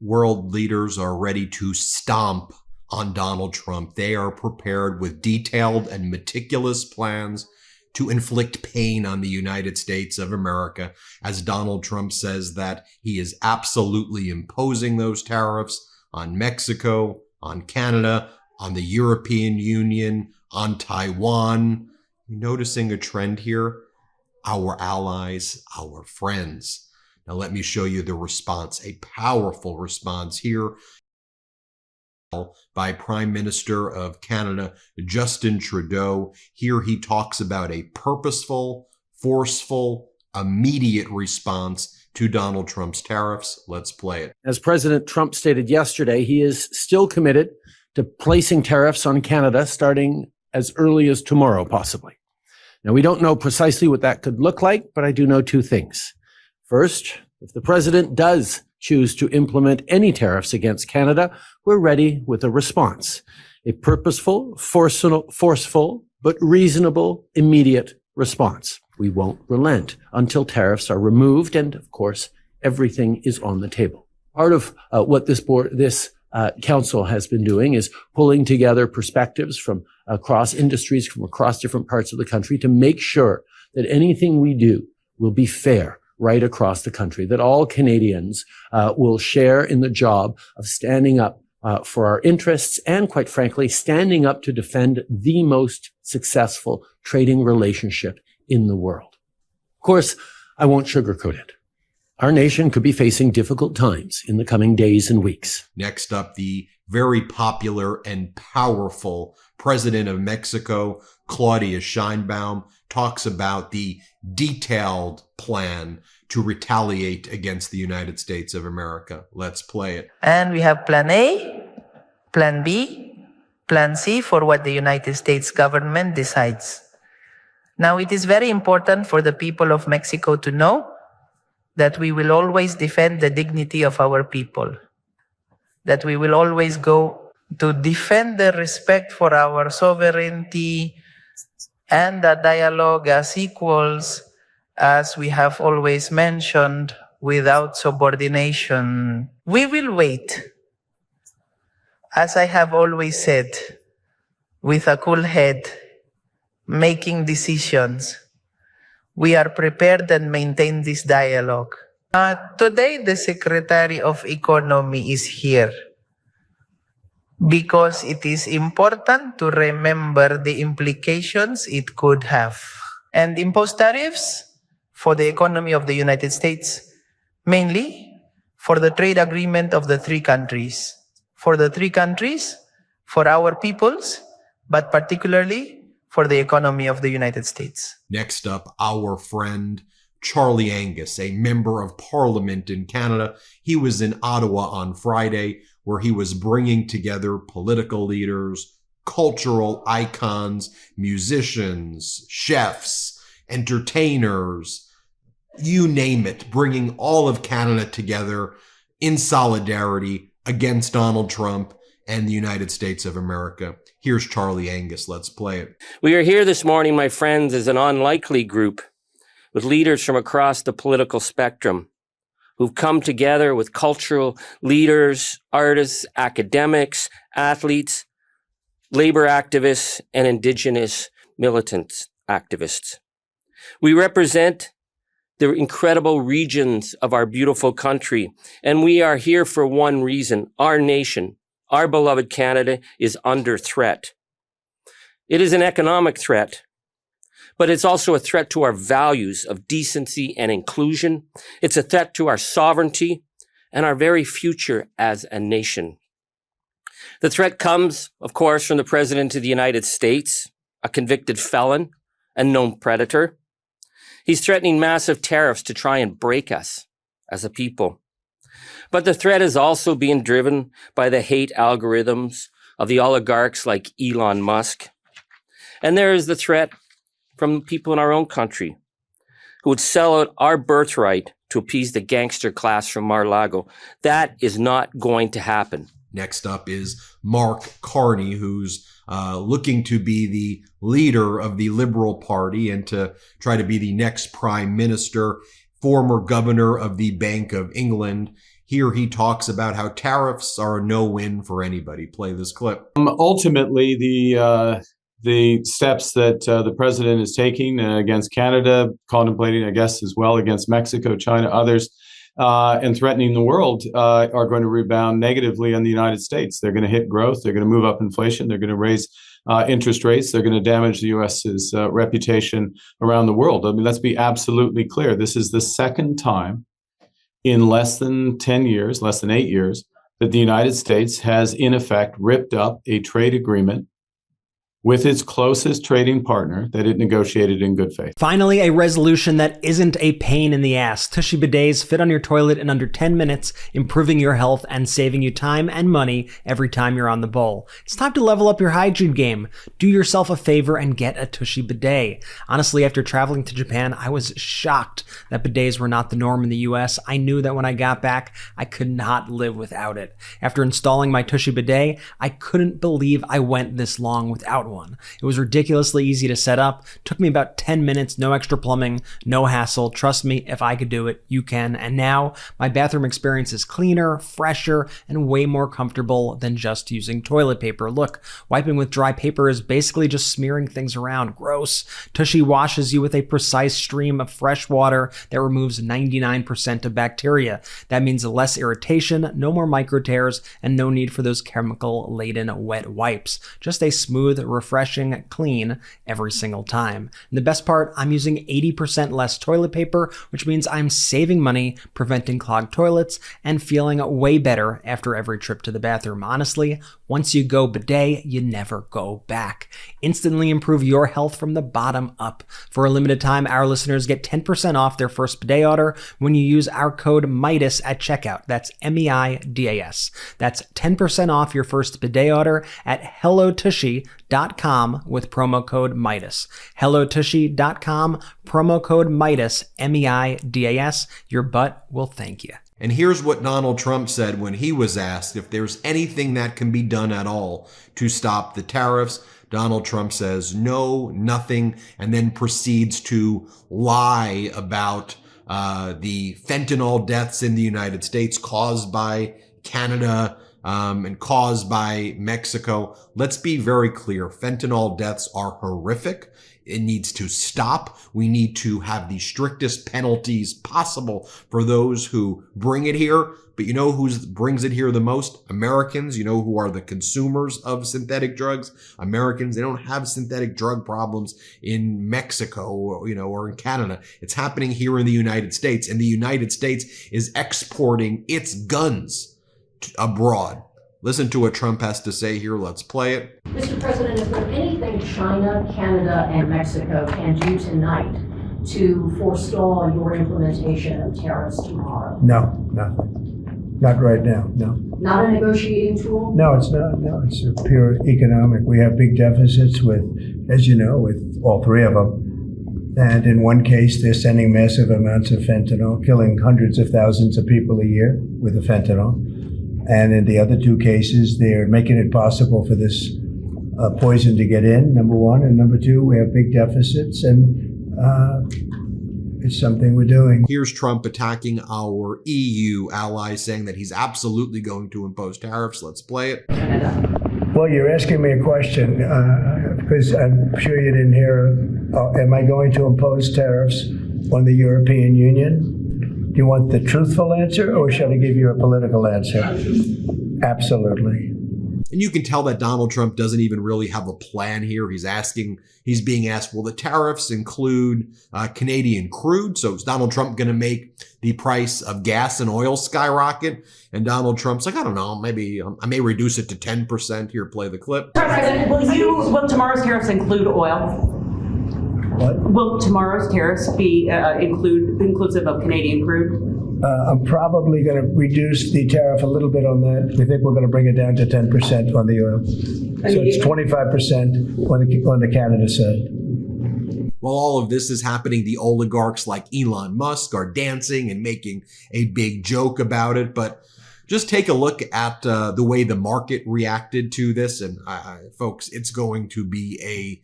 World leaders are ready to stomp on Donald Trump. They are prepared with detailed and meticulous plans to inflict pain on the United States of America, as Donald Trump says that he is absolutely imposing those tariffs on Mexico, on Canada, on the European Union, on Taiwan. You're noticing a trend here? Our allies, our friends. Now let me show you the response, a powerful response here by Prime Minister of Canada, Justin Trudeau. Here he talks about a purposeful, forceful, immediate response to Donald Trump's tariffs. Let's play it. As President Trump stated yesterday, he is still committed to placing tariffs on Canada starting as early as tomorrow, possibly. Now, we don't know precisely what that could look like, but I do know two things. First, if the president does choose to implement any tariffs against Canada, we're ready with a response, a purposeful, forceful, but reasonable, immediate response. We won't relent until tariffs are removed, and of course, everything is on the table. Part of what this council has been doing is pulling together perspectives from across industries, from across different parts of the country, to make sure that anything we do will be fair right across the country, that all Canadians will share in the job of standing up for our interests and, quite frankly, standing up to defend the most successful trading relationship in the world. Of course, I won't sugarcoat it. Our nation could be facing difficult times in the coming days and weeks. Next up, the very popular and powerful President of Mexico, Claudia Sheinbaum, talks about the detailed plan to retaliate against the United States of America. Let's play it. And we have Plan A, Plan B, Plan C for what the United States government decides. Now, it is very important for the people of Mexico to know that we will always defend the dignity of our people, that we will always go to defend the respect for our sovereignty and the dialogue as equals, as we have always mentioned, without subordination. We will wait, as I have always said, with a cool head, making decisions. We are prepared and maintain this dialogue. Today, the Secretary of Economy is here because it is important to remember the implications it could have. And impose tariffs for the economy of the United States, mainly for the trade agreement of the three countries. For the three countries, for our peoples, but particularly for the economy of the United States. Next up, our friend Charlie Angus, a member of parliament in Canada. He was in Ottawa on Friday, where he was bringing together political leaders, cultural icons, musicians, chefs, entertainers, you name it, bringing all of Canada together in solidarity against Donald Trump and the United States of America. Here's Charlie Angus. Let's play it. We are here this morning, my friends, as an unlikely group with leaders from across the political spectrum who've come together with cultural leaders, artists, academics, athletes, labor activists, and Indigenous militants activists. We represent the incredible regions of our beautiful country, and we are here for one reason. Our nation, our beloved Canada, is under threat. It is an economic threat, but it's also a threat to our values of decency and inclusion. It's a threat to our sovereignty and our very future as a nation. The threat comes, of course, from the President of the United States, a convicted felon and known predator. He's threatening massive tariffs to try and break us as a people. But the threat is also being driven by the hate algorithms of the oligarchs like Elon Musk. And there is the threat from people in our own country who would sell out our birthright to appease the gangster class from Mar-a-Lago. That is not going to happen. Next up is Mark Carney, who's looking to be the leader of the Liberal Party and to try to be the next Prime Minister, former governor of the Bank of England. Here he talks about how tariffs are a no-win for anybody. Play this clip. Ultimately, the steps that the president is taking against Canada, contemplating, I guess, as well against Mexico, China, others, and threatening the world are going to rebound negatively on the United States. They're going to hit growth. They're going to move up inflation. They're going to raise interest rates. They're going to damage the U.S.'s reputation around the world. I mean, let's be absolutely clear. This is the second time in less than 10 years, less than 8 years, that the United States has, in effect, ripped up a trade agreement with its closest trading partner that it negotiated in good faith. Finally, a resolution that isn't a pain in the ass. Tushy bidets fit on your toilet in under 10 minutes, improving your health and saving you time and money every time you're on the bowl. It's time to level up your hygiene game. Do yourself a favor and get a Tushy bidet. Honestly, after traveling to Japan, I was shocked that bidets were not the norm in the US. I knew that when I got back, I could not live without it. After installing my Tushy bidet, I couldn't believe I went this long without one. It was ridiculously easy to set up. Took me about 10 minutes, no extra plumbing, no hassle. Trust me, if I could do it, you can. And now my bathroom experience is cleaner, fresher, and way more comfortable than just using toilet paper. Look, wiping with dry paper is basically just smearing things around. Gross. Tushy washes you with a precise stream of fresh water that removes 99% of bacteria. That means less irritation, no more micro tears, and no need for those chemical-laden wet wipes. Just a smooth, refreshing, clean every single time. And the best part, I'm using 80% less toilet paper, which means I'm saving money, preventing clogged toilets, and feeling way better after every trip to the bathroom. Honestly, once you go bidet, you never go back. Instantly improve your health from the bottom up. For a limited time, our listeners get 10% off their first bidet order when you use our code MIDAS at checkout. That's MEIDAS. That's 10% off your first bidet order at hellotushy.com with promo code MIDAS. hellotushy.com, promo code MIDAS, MEIDAS. Your butt will thank you. And here's what Donald Trump said when he was asked if there's anything that can be done at all to stop the tariffs. Donald Trump says, no, nothing, and then proceeds to lie about the fentanyl deaths in the United States caused by Canada and caused by Mexico. Let's be very clear. Fentanyl deaths are horrific. It needs to stop. We need to have the strictest penalties possible for those who bring it here. But you know who brings it here the most? Americans. You know who are the consumers of synthetic drugs? Americans. They don't have synthetic drug problems in Mexico or, or in Canada. It's happening here in the United States. And the United States is exporting its guns abroad. Listen to what Trump has to say here. Let's play it. Mr. President, is there anything China, Canada, and Mexico can do tonight to forestall your implementation of tariffs tomorrow? No, nothing. Not right now, no. Not a negotiating tool? No, it's not. No, it's a pure economic. We have big deficits with, as you know, with all three of them. And in one case, they're sending massive amounts of fentanyl, killing hundreds of thousands of people a year with the fentanyl. And in the other two cases, they're making it possible for this poison to get in, number one. And number two, we have big deficits, and it's something we're doing. Here's Trump attacking our EU allies, saying that he's absolutely going to impose tariffs. Let's play it. Well, you're asking me a question, because I'm sure you didn't hear. Am I going to impose tariffs on the European Union? Do you want the truthful answer, or should I give you a political answer? Absolutely. And you can tell that Donald Trump doesn't even really have a plan here. He's being asked, will the tariffs include Canadian crude? So is Donald Trump going to make the price of gas and oil skyrocket? And Donald Trump's like, I don't know, maybe I may reduce it to 10%. Here, play the clip. President, will tomorrow's tariffs include oil? What? Will tomorrow's tariffs be inclusive of Canadian crude? I'm probably going to reduce the tariff a little bit on that. We think we're going to bring it down to 10% on the oil. So it's 25% on the Canada side. While all of this is happening, the oligarchs like Elon Musk are dancing and making a big joke about it. But just take a look at the way the market reacted to this. And folks, it's going to be a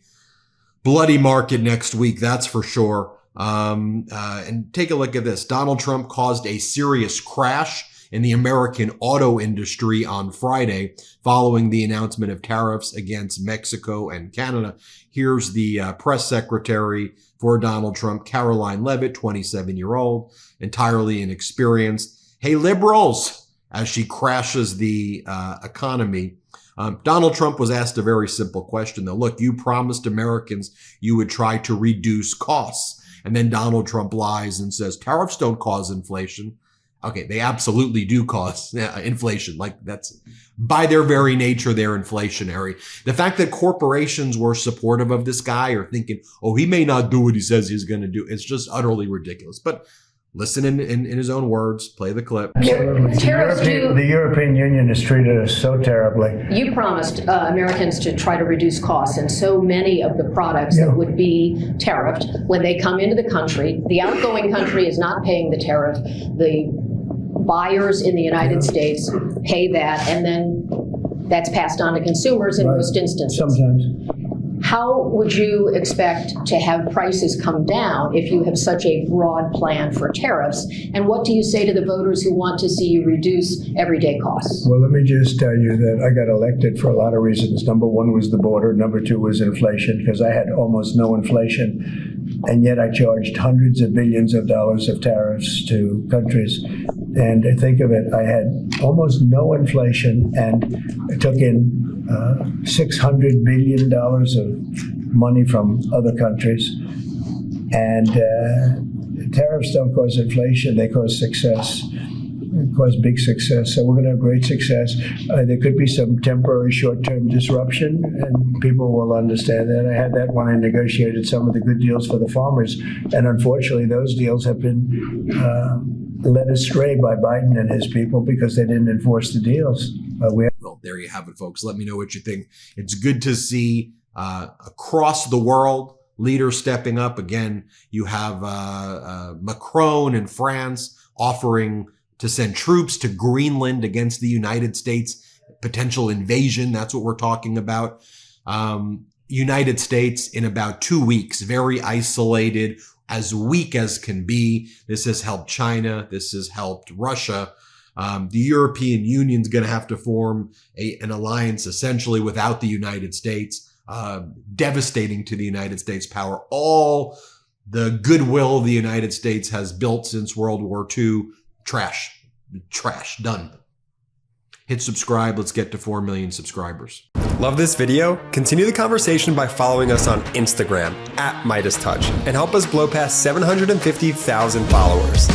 bloody market next week, that's for sure. And take a look at this. Donald Trump caused a serious crash in the American auto industry on Friday following the announcement of tariffs against Mexico and Canada. Here's the press secretary for Donald Trump, Caroline Leavitt, 27-year-old, entirely inexperienced. Hey, liberals, as she crashes the economy. Donald Trump was asked a very simple question, though. Look, you promised Americans you would try to reduce costs. And then Donald Trump lies and says tariffs don't cause inflation. Okay, they absolutely do cause inflation. Like, that's by their very nature, they're inflationary. The fact that corporations were supportive of this guy or thinking, oh, he may not do what he says he's going to do, it's just utterly ridiculous. But listen in his own words, play the clip. The European Union has treated us so terribly. You promised Americans to try to reduce costs, and so many of the products that would be tariffed, when they come into the country, the outgoing country is not paying the tariff. The buyers in the United States pay that, and then that's passed on to consumers in most instances. Sometimes. How would you expect to have prices come down if you have such a broad plan for tariffs? And what do you say to the voters who want to see you reduce everyday costs? Well, let me just tell you that I got elected for a lot of reasons. Number one was the border. Number two was inflation, because I had almost no inflation. And yet I charged hundreds of billions of dollars of tariffs to countries. And think of it, I had almost no inflation and I took in $600 billion of money from other countries. And tariffs don't cause inflation, they cause success. They cause big success. So we're going to have great success. There could be some temporary short-term disruption, and people will understand that. I had that when I negotiated some of the good deals for the farmers. And unfortunately, those deals have been led astray by Biden and his people because they didn't enforce the deals. Well, there you have it, folks. Let me know what you think. It's good to see across the world leaders stepping up. Again, you have Macron in France offering to send troops to Greenland against the United States, potential invasion. That's what we're talking about. United States in about 2 weeks, very isolated, as weak as can be. This has helped China. This has helped Russia. The European Union's going to have to form an alliance essentially without the United States, devastating to the United States power. All the goodwill the United States has built since World War II, trash, done. Hit subscribe. Let's get to 4 million subscribers. Love this video? Continue the conversation by following us on Instagram @MeidasTouch and help us blow past 750,000 followers.